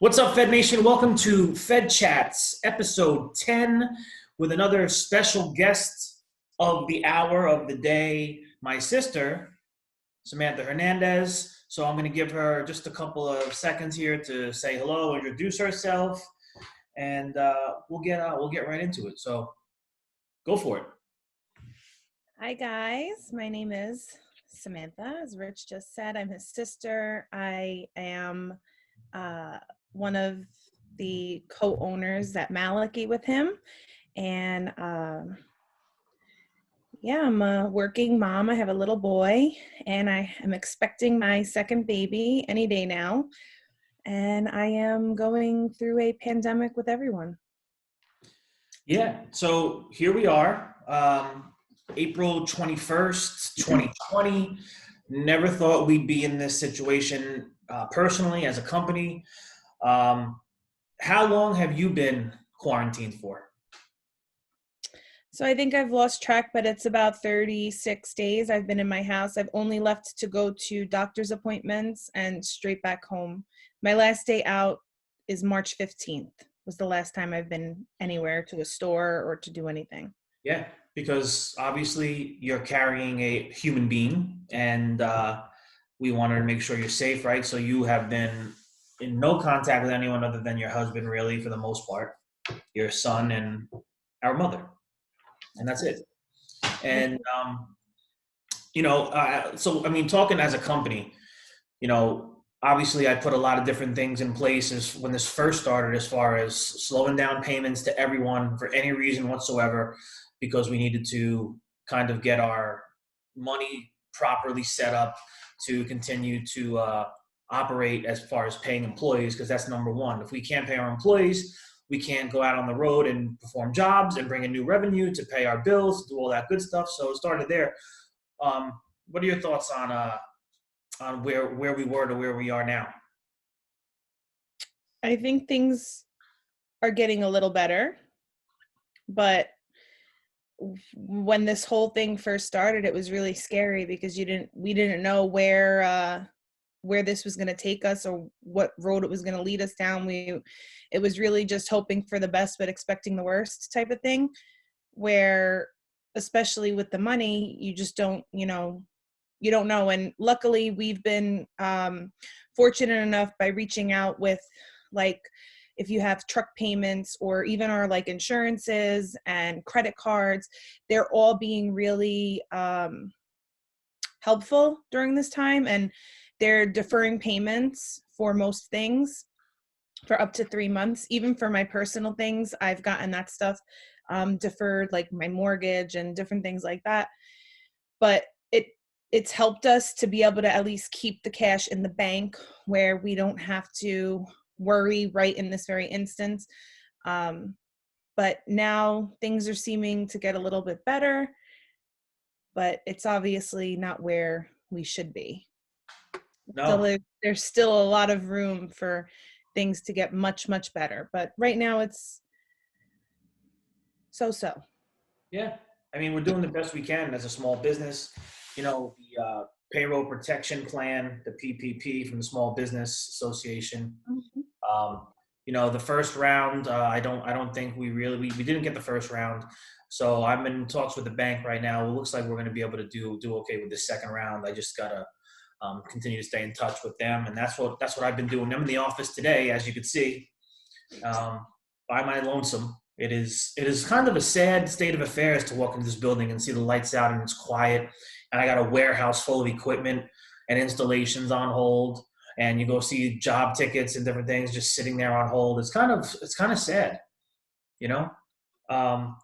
What's up, Fed Nation? Welcome to Fed Chats, episode 10, with another special guest of the hour of the day, my sister, Samantha Hernandez. So I'm going to give her just a couple of seconds here to say hello, introduce herself, and we'll get right into it. So go for it. Hi guys, my name is Samantha. As Rich just said, I'm his sister. I am one of the co-owners at Malachy with him, and I'm a working mom. I have a little boy, and I am expecting my second baby any day now, and I am going through a pandemic with everyone. Yeah, so here we are, April 21st, 2020. Never thought we'd be in this situation personally as a company. How long have you been quarantined for? So I think I've lost track, but it's about 36 days I've been in my house. I've only left to go to doctor's appointments and straight back home. My last day out is March 15th, was the last time I've been anywhere to a store or to do anything. Yeah, because obviously you're carrying a human being, and we wanted to make sure you're safe, right? So you have been in no contact with anyone other than your husband, really, for the most part, your son, and our mother, and that's it. And so I mean, talking as a company, obviously I put a lot of different things in place as when this first started, as far as slowing down payments to everyone for any reason whatsoever, because we needed to kind of get our money properly set up to continue to operate as far as paying employees, because that's number one. If we can't pay our employees, we can't go out on the road and perform jobs and bring in new revenue to pay our bills, do all that good stuff. So it started there. What are your thoughts on where we were to where we are now? I think things are getting a little better, but when this whole thing first started, it was really scary because we didn't know where this was going to take us or what road it was going to lead us down. It was really just hoping for the best but expecting the worst type of thing, where especially with the money, you just don't, you don't know. And luckily we've been fortunate enough by reaching out with, like, if you have truck payments or even our like insurances and credit cards, they're all being really helpful during this time, and they're deferring payments for most things for up to 3 months. Even for my personal things, I've gotten that stuff deferred, like my mortgage and different things like that. But it's helped us to be able to at least keep the cash in the bank where we don't have to worry right in this very instance. But now things are seeming to get a little bit better, but it's obviously not where we should be. No. There's still a lot of room for things to get much, much better. But right now it's so. Yeah. I mean, we're doing the best we can as a small business. The payroll protection plan, the PPP from the Small Business Association. Mhm. The first round, I don't think we didn't get the first round. So I'm in talks with the bank right now. It looks like we're going to be able to do okay with the second round. I just gotta continue to stay in touch with them, and that's what I've been doing. I'm in the office today, as you can see, by my lonesome. It is kind of a sad state of affairs to walk into this building and see the lights out and it's quiet, and I got a warehouse full of equipment and installations on hold, and you go see job tickets and different things just sitting there on hold. It's kind of sad, you know. Um,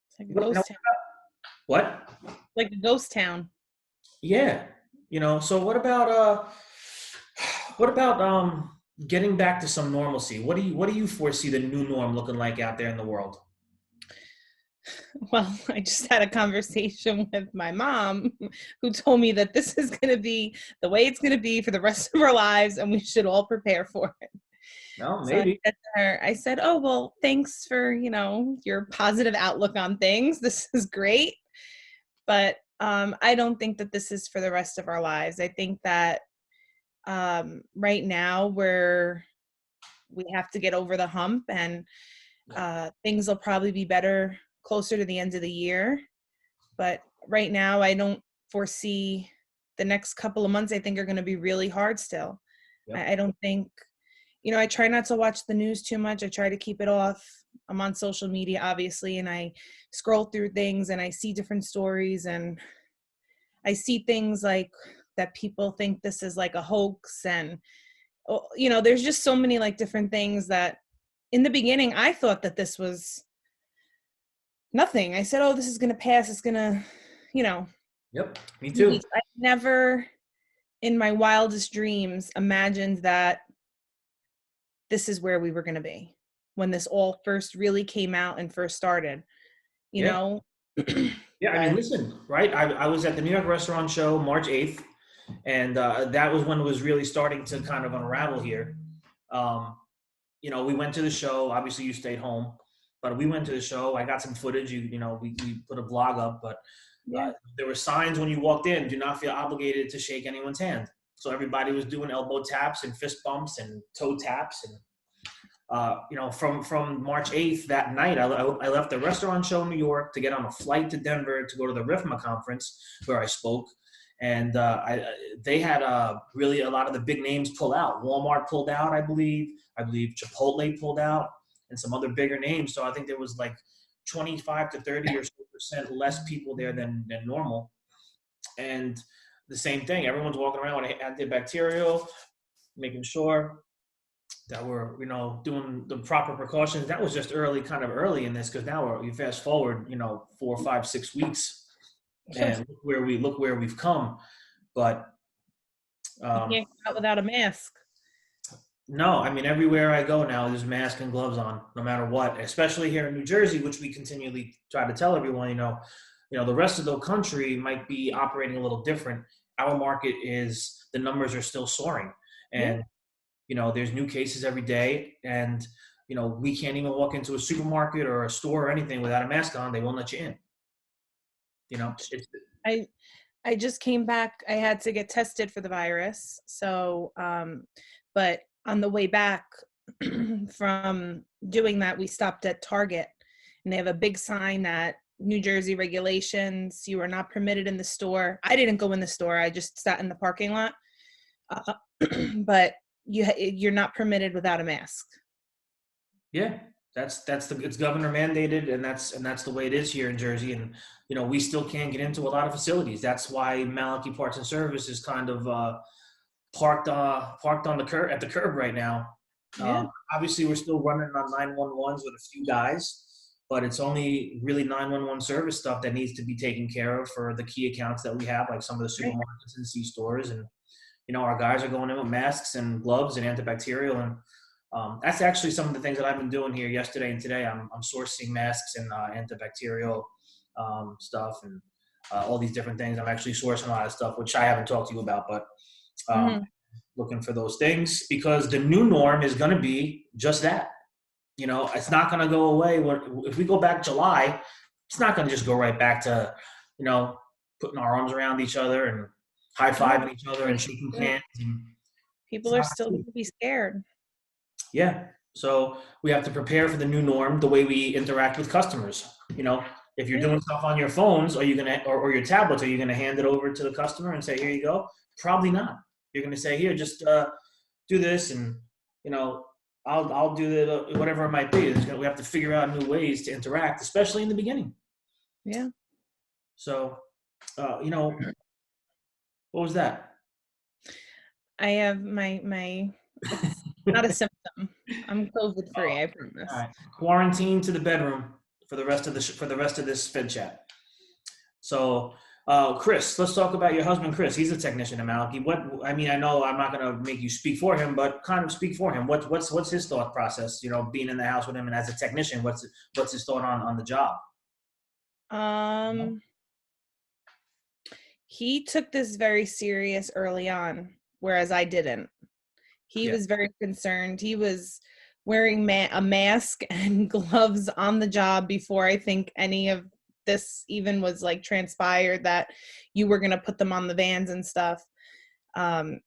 It's like a what, ghost town. what? Like a ghost town. Yeah, So what about getting back to some normalcy? What do you foresee the new norm looking like out there in the world? Well, I just had a conversation with my mom who told me that this is going to be the way it's going to be for the rest of our lives and we should all prepare for it. No, So I maybe. said to her, oh, well, thanks for, your positive outlook on things. This is great. But I don't think that this is for the rest of our lives. I think that right now we have to get over the hump, and Yeah. things will probably be better closer to the end of the year. But right now, I don't foresee the next couple of months. I think are going to be really hard still. Yep. I don't think, I try not to watch the news too much. I try to keep it off. I'm on social media, obviously, and I scroll through things and I see different stories, and I see things like that people think this is like a hoax. And, there's just so many like different things that in the beginning, I thought that this was nothing. I said, oh, this is going to pass. It's going to, you know, Yep. Me few too. weeks. I never in my wildest dreams imagined that this is where we were going to be when this all first really came out and first started, you Yeah. know. Yeah. I mean, But listen, right? I was at the New York Restaurant Show March 8th, and that was when it was really starting to kind of unravel here. Um, we went to the show. Obviously, you stayed home, but we went to the show. I got some footage. We put a vlog up, but yeah, there were signs when you walked in: "Do not feel obligated to shake anyone's hand." So everybody was doing elbow taps and fist bumps and toe taps, and from March 8th that night, I left the restaurant show in New York to get on a flight to Denver to go to the RIFMA conference where I spoke. And they had really a lot of the big names pull out. Walmart pulled out, I believe. I believe Chipotle pulled out, and some other bigger names. So I think there was like 25 to 30 or so percent less people there than normal. And the same thing, everyone's walking around with antibacterial, making sure that we're doing the proper precautions. That was just kind of early in this, because now we fast forward 4, 5, 6 weeks, and look where we've come. But you um, can't go out without a mask. no, I mean, everywhere I go now there's masks and gloves on, no matter what, especially here in New Jersey, which we continually try to tell everyone. The rest of the country might be operating a little different. Our market is, the numbers are still soaring, Yeah, and there's new cases every day, and we can't even walk into a supermarket or a store or anything without a mask on. They won't let you in. It's I I just came back. I had to get tested for the virus. So, but on the way back from doing that, we stopped at Target, and they have a big sign that New Jersey regulations, you are not permitted in the store. I didn't go in the store. I just sat in the parking lot. Uh, but you're not permitted without a mask. Yeah, it's governor mandated, and that's the way it is here in Jersey. And we still can't get into a lot of facilities. That's why Malachy Parts and Service is kind of parked on the curb, at the curb right now. Yeah, Obviously, we're still running on 911s with a few guys, but it's only really 911 service stuff that needs to be taken care of for the key accounts that we have, like some of the right. supermarkets and C stores. And our guys are going in with masks and gloves and antibacterial. And that's actually some of the things that I've been doing here yesterday and today. I'm sourcing masks and antibacterial stuff, and all these different things. I'm actually sourcing a lot of stuff, which I haven't talked to you about, but um, Hmm. looking for those things, because the new norm is going to be just that. It's not going to go away. If we go back July, it's not going to just go right back to, you know, putting our arms around each other and high No, fiving each other and shaking hands. And it's people are not still gonna going to be scared. Yeah. So we have to prepare for the new norm, the way we interact with customers. If you're Yeah. doing stuff on your phones, are you gonna or your tablets, are you gonna hand it over to the customer and say, "Here you go"? Probably not. You're gonna say, "Here, just do this," and you know, I'll do whatever it might be. We have to figure out new ways to interact, especially in the beginning. Yeah. So, what was that? I have my it's not a symptom. I'm COVID free, Oh, I all promise. right. Quarantine to the bedroom for the rest of this Fed chat. So, Chris, let's talk about your husband, Chris. He's a technician at Malachy. I know I'm not going to make you speak for him, but kind of speak for him. What's his thought process? Being in the house with him, and as a technician, what's his thought on the job? Um, he took this very serious early on, whereas I didn't. He Yeah, was very concerned. He was wearing a mask and gloves on the job before I think any of this even was like transpired that you were going to put them on the vans and stuff. Um,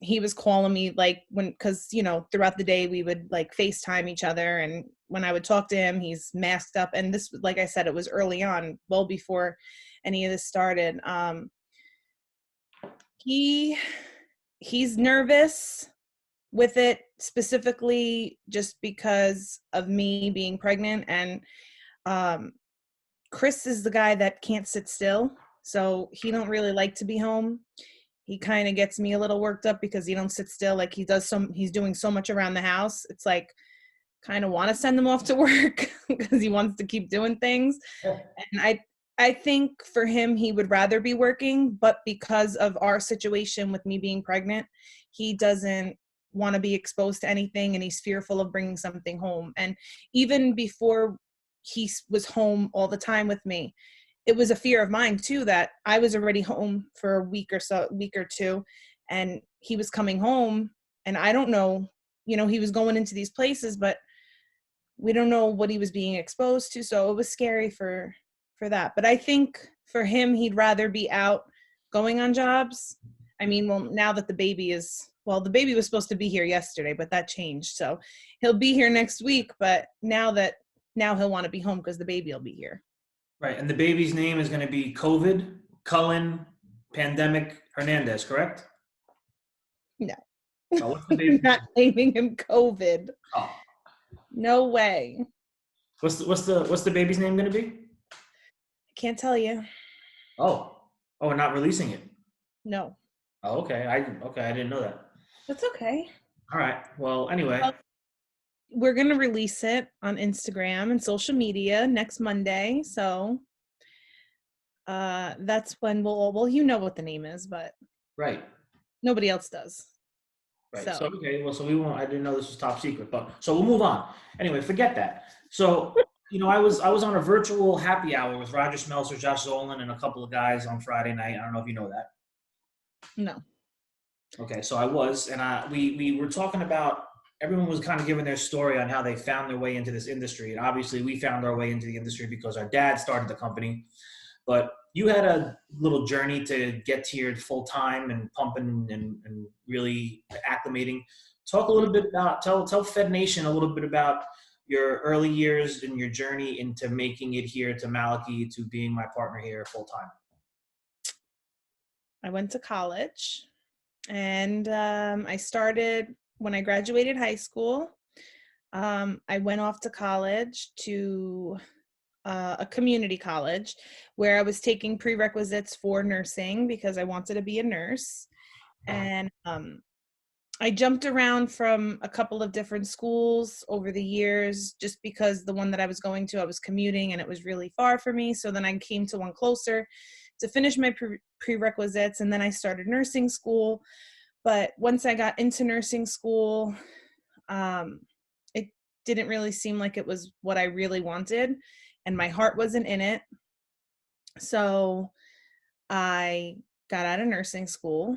he was calling me like because throughout the day we would like FaceTime each other, and when I would talk to him, he's masked up. And this, like I said, it was early on, well before any of this started. He he's nervous with it, specifically just because of me being pregnant. And um, Chris is the guy that can't sit still, so he don't really like to be home. He kind of gets me a little worked up because he don't sit still. Like he's doing so much around the house. It's like kind of want to send him off to work because he wants to keep doing things. And I think for him, he would rather be working, but because of our situation with me being pregnant, he doesn't want to be exposed to anything, and he's fearful of bringing something home. And even before he was home all the time with me, it was a fear of mine too, that I was already home for a week or two, and he was coming home, and I don't know, he was going into these places, but we don't know what he was being exposed to. So it was scary for that. But I think for him, he'd rather be out going on jobs. I mean, well, now that the baby was supposed to be here yesterday, but that changed. So he'll be here next week, but now he'll want to be home because the baby will be here. Right. And the baby's name is going to be COVID, Cullen, Pandemic, Hernandez, correct? No. Oh, what's the I'm baby's not name? naming him COVID. Oh, No way. what's the baby's name going to be? I can't tell you. Oh, we're not releasing it. No. Oh, okay. I didn't know that. That's okay. All right. Well, anyway. Well, we're going to release it on Instagram and social media next Monday. So that's when you know what the name is, but Right. nobody else does. Right. So So okay. Well, so we won't. I didn't know this was top secret, but so we'll move on. Anyway, forget that. So I was on a virtual happy hour with Roger Smeltzer, Josh Zolan, and a couple of guys on Friday night. I don't know if you know that. no. Okay, so I was, and we were talking about, everyone was kind of giving their story on how they found their way into this industry, and obviously we found our way into the industry because our dad started the company, but you had a little journey to get to your full time and pumping and really acclimating. Talk a little bit about tell Fed Nation a little bit about your early years and your journey into making it here to Malachy to being my partner here full time. I went to college, and I started when I graduated high school. I went off to college to a community college where I was taking prerequisites for nursing because I wanted to be a nurse. And I jumped around from a couple of different schools over the years just because the one that I was going to, I was commuting and it was really far for me. So then I came to one closer to finish my prerequisites, and then I started nursing school. But once I got into nursing school, it didn't really seem like it was what I really wanted, and my heart wasn't in it. So I got out of nursing school,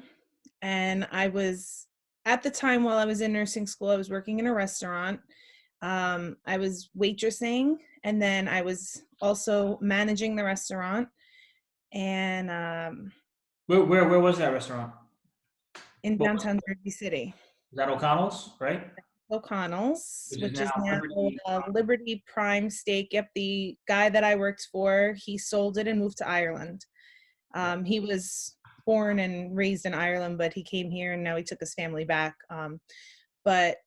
and at the time while I was in nursing school, I was working in a restaurant. I was waitressing, and then I was also managing the restaurant. And Where was that restaurant? in What downtown Jersey City. was that, O'Connell's, right? O'Connell's, Which is which is now now Liberty. Liberty Prime Steak. Yep, the guy that I worked for, he sold it and moved to Ireland. He was born and raised in Ireland, but he came here and now he took his family back. But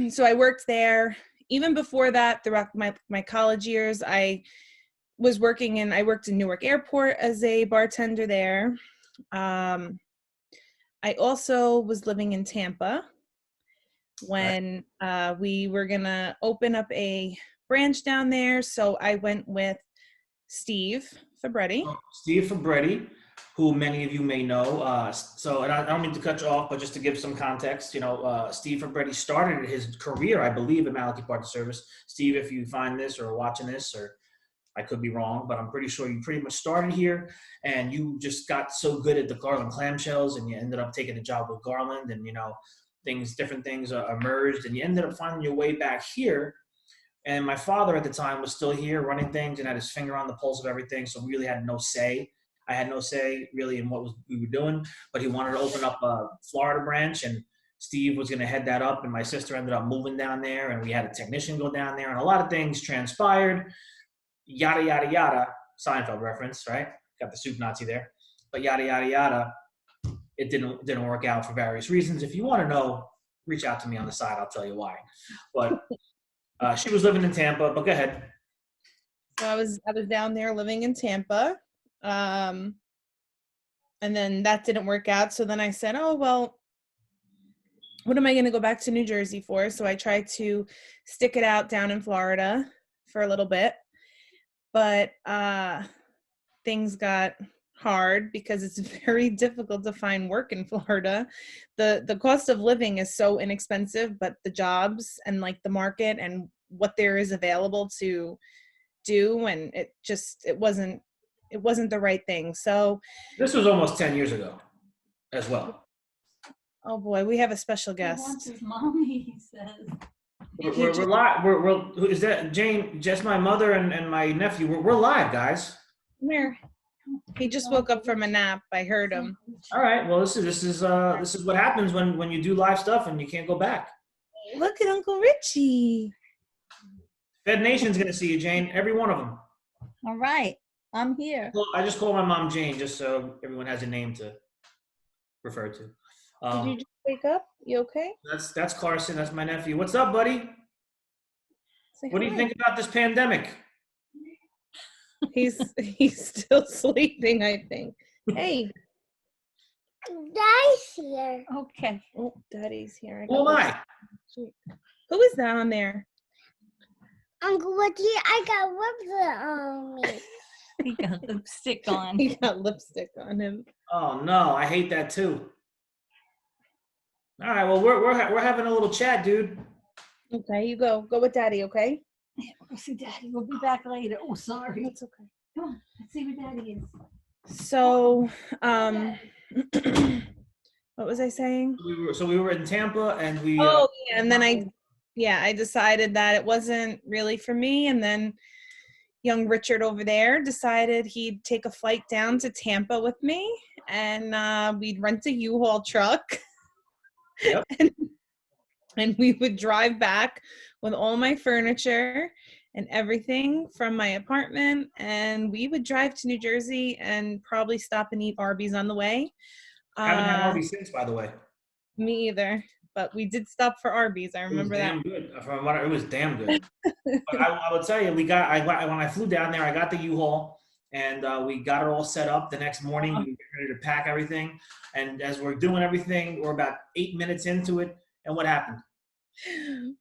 so I worked there. Even before that, throughout my college years, I worked in Newark Airport as a bartender there. I also was living in Tampa Right. when we were gonna open up a branch down there. So I went with Steve Fabretti. So Steve Fabretti, who many of you may know. And I don't mean to cut you off, but just to give some context, Steve Fabretti started his career, I believe, at Malachy Parts Service. Steve, if you find this or watching this, or I could be wrong, but I'm pretty sure you pretty much started here, and you just got so good at the Garland clamshells, and you ended up taking a job with Garland, and different things emerged, and you ended up finding your way back here. And my father at the time was still here running things and had his finger on the pulse of everything, so really had no say. I had no say really in what we were doing, but he wanted to open up a Florida branch, and Steve was going to head that up, and my sister ended up moving down there, and we had a technician go down there, and a lot of things transpired, yada, yada, yada. Seinfeld reference, right? Got the soup Nazi there. But yada, yada, yada. It didn't work out for various reasons. If you want to know, reach out to me on the side. I'll tell you why. But she was living in Tampa. But go ahead. So I was down there living in Tampa, and then that didn't work out. So then I said, oh well, what am I going to go back to New Jersey for? So I tried to stick it out down in Florida for a little bit, but things got hard because it's very difficult to find work in Florida. The cost of living is so inexpensive, but the jobs and like the market and what there is available to do, and it wasn't the right thing. So this was almost 10 years ago as well. Oh boy, we have a special He wants guest. his mommy, he says. We're live. Who is that? Jane, just my mother and my nephew. We're live, guys. Come here. He just woke up from a nap. I heard him. All right. Well, this is what happens when you do live stuff and you can't go back. Look at Uncle Richie. Fed Nation's gonna see you, Jane. Every one of them. All right, I'm here. Well, I just call my mom Jane just so everyone has a name to refer to. Did you just wake up? You okay? That's Carson. That's my nephew. What's up, buddy? Say What do you hi. think about this pandemic? He's still sleeping, I think. Hey. Daddy's here. Okay. Oh, Daddy's here. Who am I? Who is down there? Uncle Richie, I got lipstick on me. He got lipstick on. He got lipstick on him. Oh no, I hate that too. All right, well we're having a little chat, dude. Okay, you go. Go with Daddy, okay? We'll see Daddy. We'll be back later. Oh, sorry. That's okay. Come on, let's see where Daddy is. So, what was I saying? We were in Tampa and we. Oh, yeah, and then I decided that it wasn't really for me, and then young Richard over there decided he'd take a flight down to Tampa with me, and we'd rent a U-Haul truck. Yep. and we would drive back with all my furniture and everything from my apartment, and we would drive to New Jersey and probably stop and eat Arby's on the way. Haven't had Arby's since, by the way. Me either, but we did stop for Arby's. I remember that. It was damn good. From what it was damn good. But I will tell you, when I flew down there, I got the U-Haul and we got it all set up. The next morning, we were ready to pack everything. And as we're doing everything, we're about 8 minutes into it. And what happened?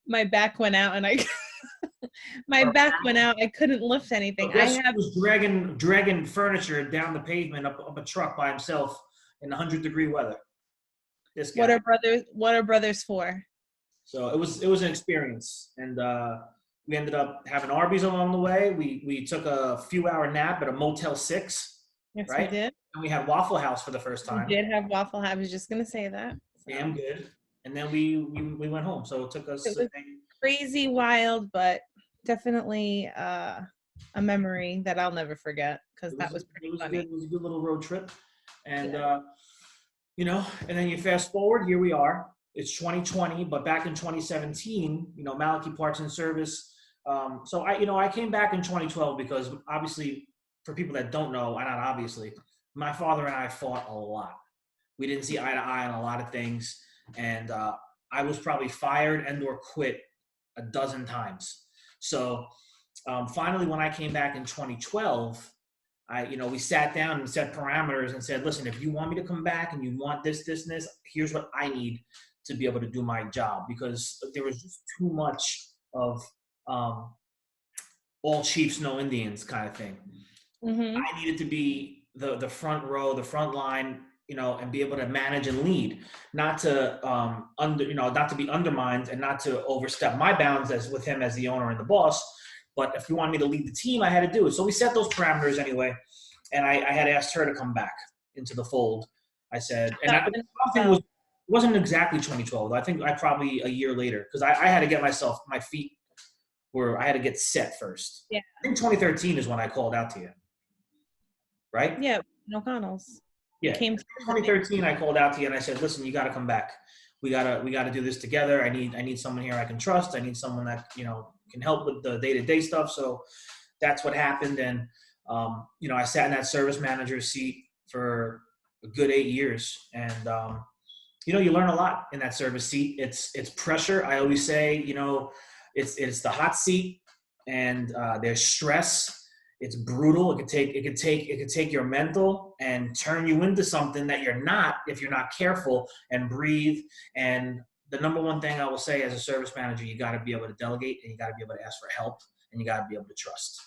My back went out, and I couldn't lift anything. I was dragging furniture down the pavement up a truck by himself in 100-degree weather. This guy. What are brothers for? So it was an experience, and we ended up having Arby's along the way. We took a few-hour nap at a Motel 6. Yes, right? we did. And we had Waffle House for the first time. We did have Waffle House. I was just gonna say that. Damn good. And then we went home. So it took us. It was crazy, wild, but definitely a memory that I'll never forget because that was pretty funny. It was a good little road trip, and and then you fast forward. Here we are. It's 2020, but back in 2017, Malachy Parts and Service. So I came back in 2012 because obviously, for people that don't know, and not obviously, my father and I fought a lot. We didn't see eye to eye on a lot of things, and I was probably fired and/or quit a dozen times. So finally, when I came back in 2012, we sat down and set parameters and said, listen, if you want me to come back and you want this, here's what I need to be able to do my job, because there was just too much of all Chiefs, no Indians kind of thing. Mm-hmm. I needed to be the front row, the front line, and be able to manage and lead, not to not to be undermined and not to overstep my bounds as with him as the owner and the boss. But if you want me to lead the team, I had to do it. So we set those parameters anyway, and I had asked her to come back into the fold. I said, and it wasn't exactly 2012. I think probably a year later, because I had to get my feet where I had to get set first. Yeah. I think 2013 is when I called out to you. Right? Yeah, O'Connell's. Yeah, Came in to visit me. 2013, I called out to you and I said, "Listen, you got to come back. We gotta do this together. I need someone here I can trust. I need someone that can help with the day-to-day stuff." So that's what happened, and I sat in that service manager seat for a good 8 years, and you learn a lot in that service seat. It's pressure. I always say, it's the hot seat, and there's stress. It's brutal. It could take your mental and turn you into something that you're not if you're not careful and breathe. And the number one thing I will say as a service manager, you got to be able to delegate, and you got to be able to ask for help, and you got to be able to trust.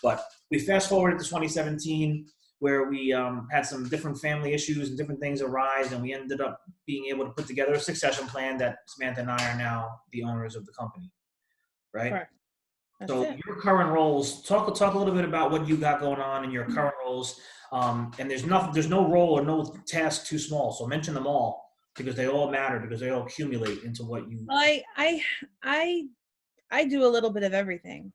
But we fast forwarded to 2017, where we had some different family issues and different things arise, and we ended up being able to put together a succession plan that Samantha and I are now the owners of the company, right? Correct. That's So it. your current roles, talk a little bit about what you got going on in your current roles. And there's no role or no task too small. So mention them all, because they all matter, because they all accumulate into what you. I do a little bit of everything.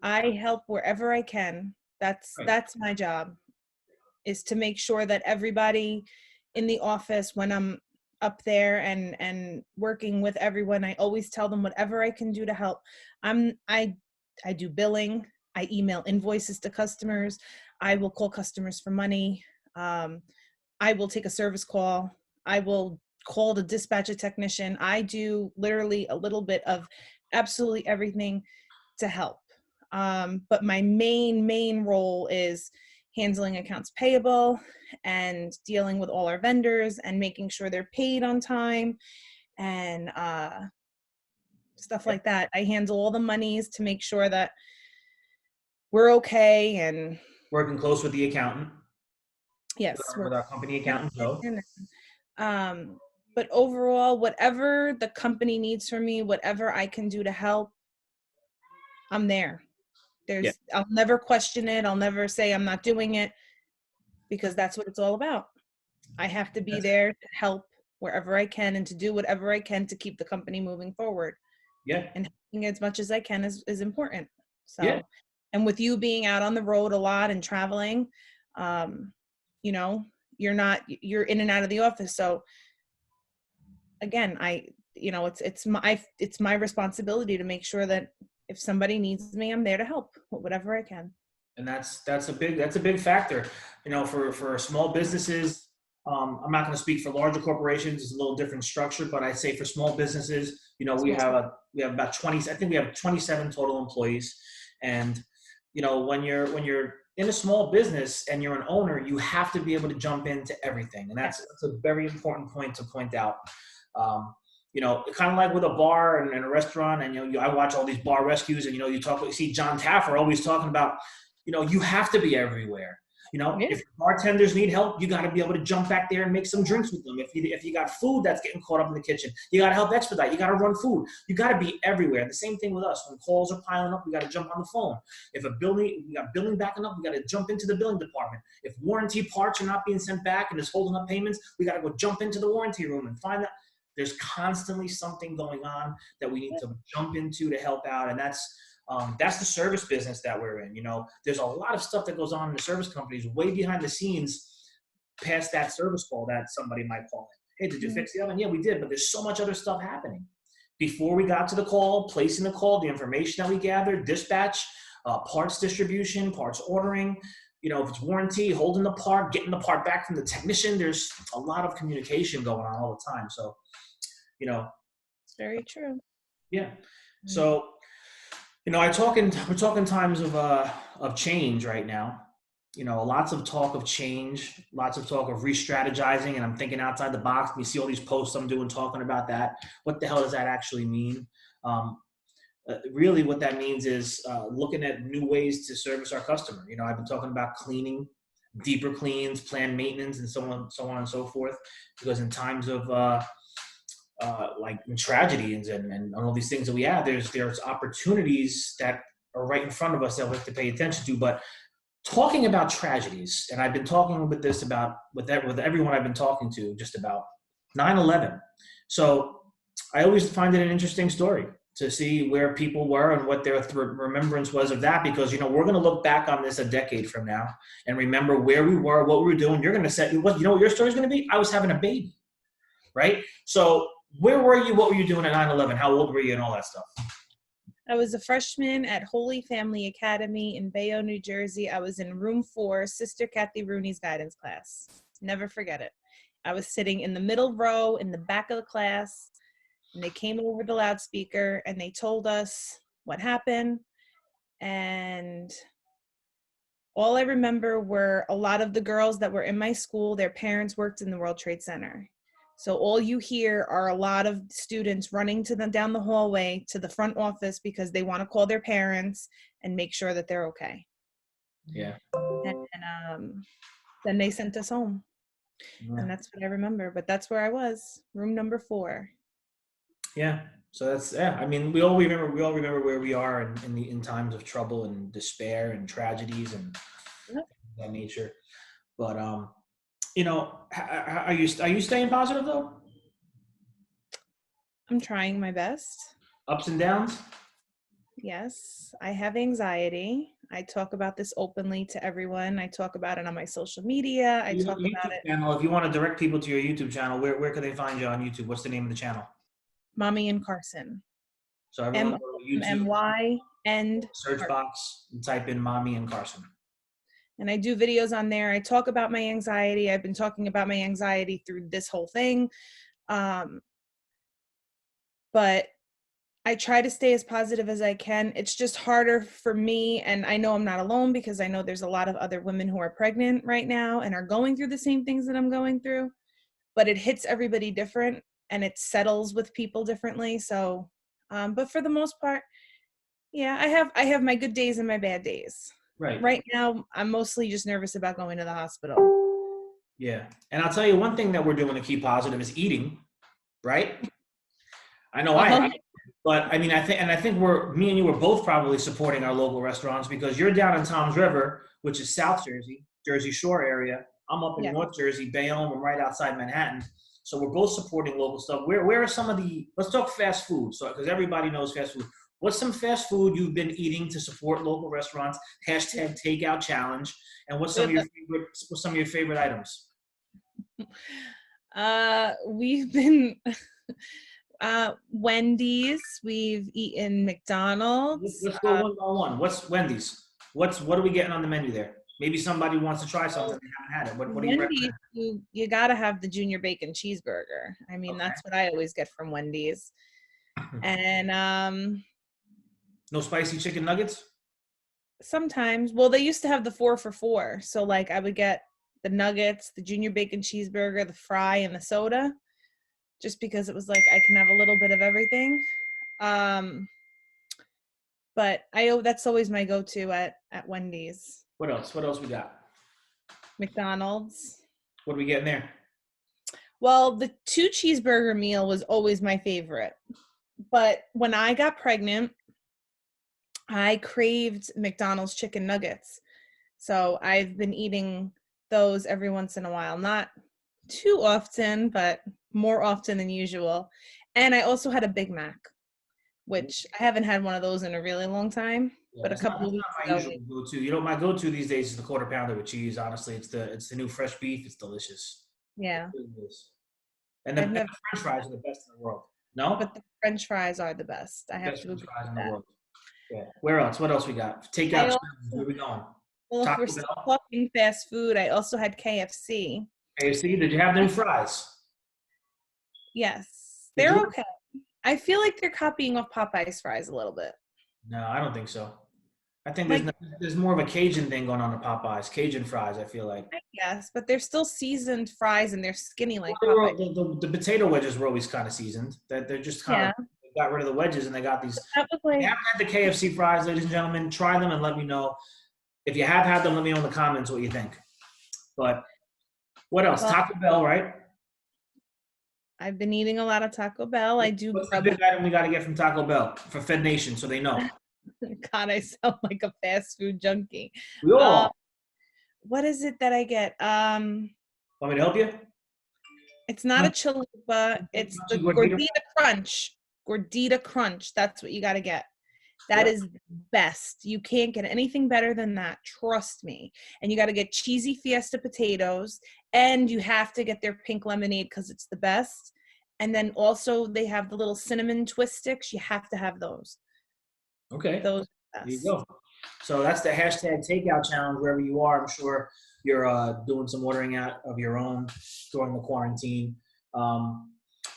I help wherever I can. That's Right. that's my job, is to make sure that everybody in the office, when I'm up there and working with everyone, I always tell them whatever I can do to help. I do billing. I email invoices to customers. I will call customers for money. I will take a service call. I will call to dispatch a technician. I do literally a little bit of absolutely everything to help. But my main role is handling accounts payable and dealing with all our vendors and making sure they're paid on time and stuff like that. I handle all the monies to make sure that we're okay. And Working close with the accountant, yes, with our company accountant, Joe. But overall, whatever the company needs from me, whatever I can do to help, I'm there. Yeah. I'll never question it. I'll never say I'm not doing it, because that's what it's all about. I have to be there to help wherever I can and to do whatever I can to keep the company moving forward. Yeah. And helping as much as I can is important. So, Yeah. and with you being out on the road a lot and traveling, you're in and out of the office. So again, it's my responsibility to make sure that if somebody needs me, I'm there to help whatever I can. And that's a big factor, for small businesses. I'm not going to speak for larger corporations. It's a little different structure, but I'd say for small businesses, we have about 20. I think we have 27 total employees, and when you're in a small business and you're an owner, you have to be able to jump into everything, and that's a very important point to point out. Kind of like with a bar and a restaurant, and I watch all these bar rescues, and you see John Taffer always talking about, you have to be everywhere. If bartenders need help, you got to be able to jump back there and make some drinks with them. If you got food that's getting caught up in the kitchen, you got to help expedite. You got to run food. You got to be everywhere. The same thing with us. When calls are piling up, we got to jump on the phone. If we got billing backing up, we got to jump into the billing department. If warranty parts are not being sent back and it's holding up payments, we got to go jump into the warranty room and find that. There's constantly something going on that we need to jump into to help out, and that's the service business that we're in. There's a lot of stuff that goes on in the service companies way behind the scenes, past that service call that somebody might call in. Hey, did you fix the oven? Yeah, we did, but there's so much other stuff happening before we got to the call, placing the call, the information that we gathered, dispatch, parts distribution, parts ordering. If it's warranty, holding the part, getting the part back from the technician. There's a lot of communication going on all the time. So, It's very true. Yeah. So, we're talking times of change right now. Lots of talk of change, lots of talk of re-strategizing, and I'm thinking outside the box. You see all these posts I'm doing talking about that. What the hell does that actually mean? Really, what that means is looking at new ways to service our customer. I've been talking about cleaning, deeper cleans, planned maintenance, and so on and so forth. Because in times of like in tragedies and all these things that we have, there's opportunities that are right in front of us that we have to pay attention to. But talking about tragedies, and I've been talking with everyone I've been talking to just about 9/11. So I always find it an interesting story. to see where people were and what their remembrance was of that, because we're going to look back on this a decade from now and remember where we were, what we were doing. You're going to say, what your story's going to be? I was having a baby, right? So where were you? What were you doing at 9/11? How old were you and all that stuff? I was a freshman at Holy Family Academy in Bayonne, New Jersey. I was in room 4, Sister Kathy Rooney's guidance class. Never forget it. I was sitting in the middle row in the back of the class, and they came over the loudspeaker and they told us what happened. And all I remember were a lot of the girls that were in my school, their parents worked in the World Trade Center. So all you hear are a lot of students running to them down the hallway to the front office because they want to call their parents and make sure that they're okay. Yeah. And then they sent us home. Yeah. And that's what I remember. But that's where I was, room number 4. Yeah. So that's, I mean, we all remember where we are in times of trouble and despair and tragedies and that nature. But are you staying positive though? I'm trying my best. Ups and downs? Yes, I have anxiety. I talk about this openly to everyone. I talk about it on my social media. I talk YouTube about it. channel. If you want to direct people to your YouTube channel, where can they find you on YouTube? What's the name of the channel? Mommy and Carson. So everyone go to YouTube, M-Y and search Carson. box, and type in Mommy and Carson. And I do videos on there. I talk about my anxiety. I've been talking about my anxiety through this whole thing. But I try to stay as positive as I can. It's just harder for me, and I know I'm not alone because I know there's a lot of other women who are pregnant right now and are going through the same things that I'm going through, but it hits everybody different and it settles with people differently. So, but for the most part, yeah, I have my good days and my bad days. Right. Right now, I'm mostly just nervous about going to the hospital. Yeah. And I'll tell you one thing that we're doing to keep positive is eating, right? I know I am. But I mean, I think me and you were both probably supporting our local restaurants because you're down in Toms River, which is South Jersey, Jersey Shore area. I'm up in North Jersey, Bayonne. We're right outside Manhattan. So we're both supporting local stuff. Where are some of let's talk fast food. So, because everybody knows fast food. What's some fast food you've been eating to support local restaurants? Hashtag takeout challenge. And what's some of your favorite items? We've been Wendy's. We've eaten McDonald's. Let's go one by one. What's Wendy's? What are we getting on the menu there? Maybe somebody wants to try something they haven't had it. What do you recommend? You gotta have the junior bacon cheeseburger. I mean, that's what I always get from Wendy's. And no spicy chicken nuggets? Sometimes. Well, they used to have the 4 for $4. So like I would get the nuggets, the junior bacon cheeseburger, the fry, and the soda, just because it was like I can have a little bit of everything. But that's always my go-to at Wendy's. What else? What else we got? McDonald's. What are we getting there? Well, the 2 cheeseburger meal was always my favorite. But when I got pregnant, I craved McDonald's chicken nuggets. So I've been eating those every once in a while. Not too often, but more often than usual. And I also had a Big Mac, which I haven't had one of those in a really long time. Yeah, but a couple of weeks ago. My usual go-to. My go-to these days is the quarter pounder with cheese. Honestly, it's the new fresh beef. It's delicious. Yeah. It really is. And the French fries are the best in the world. No? But the French fries are the best. I have to agree with that. Yeah. Where else? What else we got? Takeout. Where are we going? Well, if we're still talking fast food, I also had KFC. KFC? Did you have new fries? Yes. They're okay. I feel like they're copying off Popeye's fries a little bit. No, I don't think so. I think there's more of a Cajun thing going on in Popeyes. Cajun fries, I feel like. Yes, but they're still seasoned fries and they're skinny like Popeyes. The potato wedges were always kind of seasoned. They're just kind of got rid of the wedges and they got these. If you haven't had the KFC fries, ladies and gentlemen, try them and let me know. If you have had them, let me know in the comments what you think. But what else? Taco Bell, right? I've been eating a lot of Taco Bell. What's the big item we got to get from Taco Bell for Fed Nation so they know? God, I sound like a fast food junkie. We all. What is it that I get? Want me to help you? It's not a chalupa. It's the Gordita Crunch. Gordita Crunch. That's what you got to get. That Yep. is best. You can't get anything better than that. Trust me. And you got to get cheesy Fiesta potatoes, and you have to get their pink lemonade because it's the best. And then also they have the little cinnamon twist sticks. You have to have those. Okay. Those are There you best. go. So that's the hashtag takeout challenge wherever you are. I'm sure you're doing some ordering out of your own during the quarantine.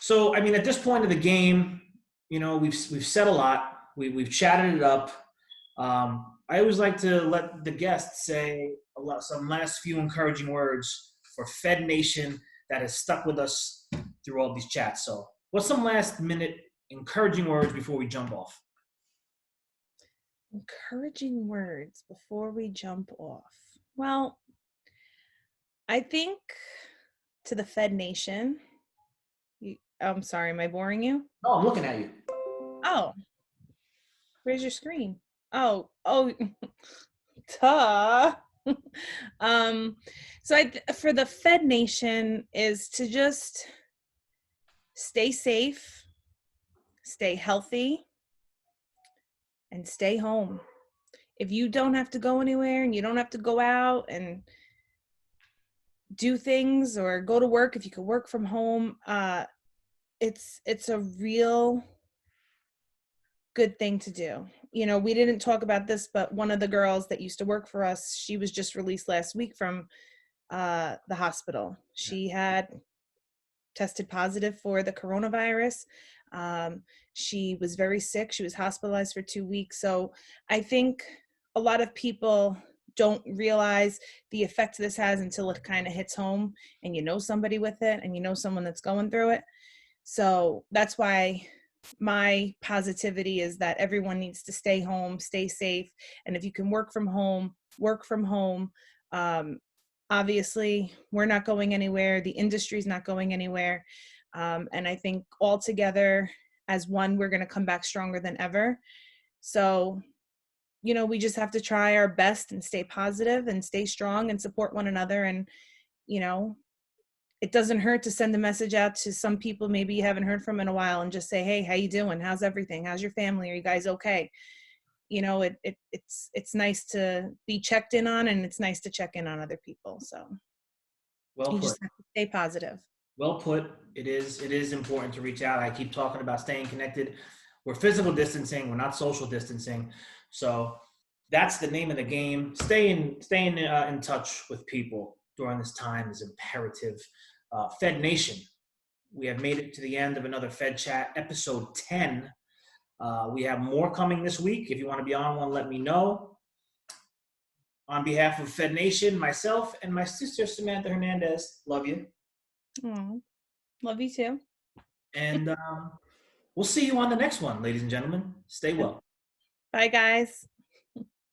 So I mean, at this point of the game, you know, we've said a lot. We've chatted it up. I always like to let the guests say some last few encouraging words for Fed Nation that has stuck with us through all these chats. So, what's some last minute encouraging words before we jump off? Encouraging words before we jump off. Well, I think to the Fed Nation, I'm sorry, am I boring you? Oh, I'm looking at you. Oh, where's your screen? Oh, duh. So for the Fed Nation is to just stay safe, stay healthy, and stay home. If you don't have to go anywhere and you don't have to go out and do things or go to work, if you could work from home, it's a real good thing to do. You know, we didn't talk about this, but one of the girls that used to work for us, she was just released last week from the hospital. She had tested positive for the coronavirus. She was very sick. She was hospitalized for 2 weeks. So I think a lot of people don't realize the effect this has until it kind of hits home and you know somebody with it and you know someone that's going through it. So that's why my positivity is that everyone needs to stay home, stay safe. And if you can work from home, work from home. Obviously, we're not going anywhere. The industry's not going anywhere. And I think all together as one, we're going to come back stronger than ever. So, you know, we just have to try our best and stay positive and stay strong and support one another. And, you know, it doesn't hurt to send a message out to some people maybe you haven't heard from in a while and just say, hey, how you doing? How's everything? How's your family? Are you guys okay? You know, it's nice to be checked in on, and it's nice to check in on other people. So Well you put. just have to stay positive. Well put. It is important to reach out. I keep talking about staying connected. We're physical distancing. We're not social distancing. So that's the name of the game. Staying in touch with people during this time is imperative. Fed Nation, we have made it to the end of another Fed Chat, episode 10. We have more coming this week. If you want to be on one, let me know. On behalf of Fed Nation, myself, and my sister, Samantha Hernandez, love you. Oh, love you too. And we'll see you on the next one, ladies and gentlemen. Stay well. Bye, guys.